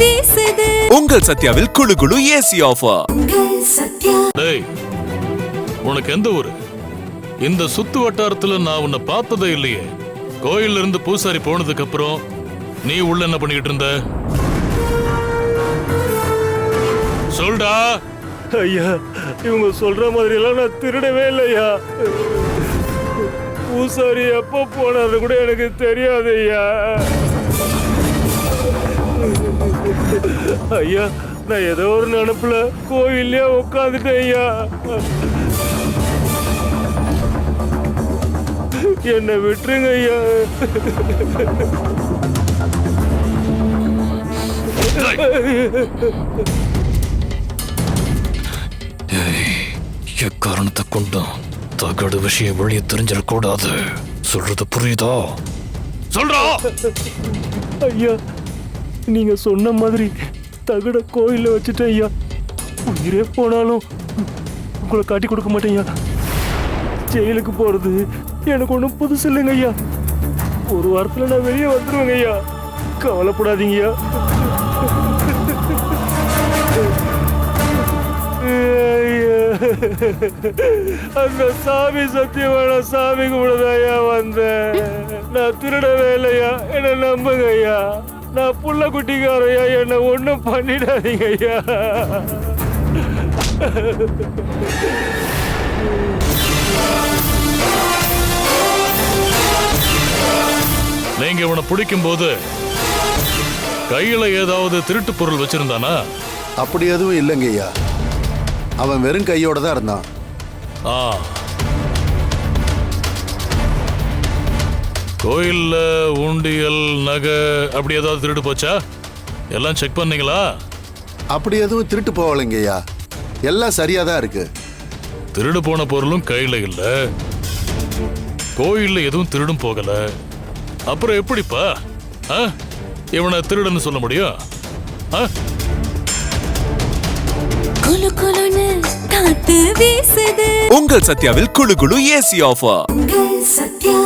வீசுது. உங்கள் சத்யாவில் குளு குளு ஏசி ஆஃபர். டேய், உனக்கு எந்த ஊரு? இந்த சுத்து வட்டாரத்துல நான் உன்னை பார்த்ததே இல்லையே. கோயில்ல இருந்து பூசாரி போனதுக்கு அப்புறம் நீ உள்ள என்ன பண்ணிக்கிட்டு இருந்த? சொல்டா. ஐயா, இவங்க சொல்ற மாதிரி எல்லாம் நான் திருடவே இல்லையா. பூசாரி எப்போ போனது கூட எனக்கு தெரியாது ஐயா. ஐயா, நான் ஏதோ ஒரு நினைப்புல கோயிலே உட்காந்துட்டேன் ஐயா. என்னை விட்டுருங்க ஐயா. எக்காரணத்தை கொண்டும் தகடு விஷயம் வெளியே தெரிஞ்சிடக்கூடாது. சொல்றது புரியுதா? சொல்றா. ஐயா, நீங்க சொன்ன மாதிரி தகட கோயில வச்சுட்டேன் ஐயா. உயிரே போனாலும் உங்களை காட்டி கொடுக்க மாட்டேன் ஐயா. ஜெயிலுக்கு போறது எனக்கு ஒன்றும் புதுசு இல்லைங்க ஐயா. ஒரு வாரத்தில் நான் வெளியே வந்துடுவேங்க ஐயா. கவலைப்படாதீங்க ஐயா. அந்த சாமி சத்தியமான சாமி கும்பிடுதான் ஐயா வந்தேன். நான் திருடவே இல்லையா, என்ன நம்புங்க ஐயா. நான் புள்ள குட்டிக்காரையா, என்ன ஒன்றும் பண்ணிடாதீங்க ஐயா. நீங்க இவனை பிடிக்கும் போது கையில ஏதாவது திருட்டு பொருள் வச்சிருந்தானா? அப்படி எதுவும் இல்லைங்க ஐயா. அவன் வெறும் கையோட தான் இருந்தான். கோயில்ல உண்டியல் நகை அப்படி ஏதாவது திருட்டு போச்சா? எல்லாம் செக் பண்ணீங்களா? அப்படி எதுவும் திருட்டு போகலைங்க ஐயா. எல்லாம் சரியா தான் இருக்கு. திருடு போன பொருளும் கையில இல்ல, கோயில்ல எதுவும் திருடும் போகல. அப்புறம் எப்படிப்பா இவனை திருடன்னு சொல்ல முடியும்? குளு குளுன்னு காத்து வீசுது. உங்கள் சத்யாவில் குளு குளு ஏசி ஆஃபர். சத்யா.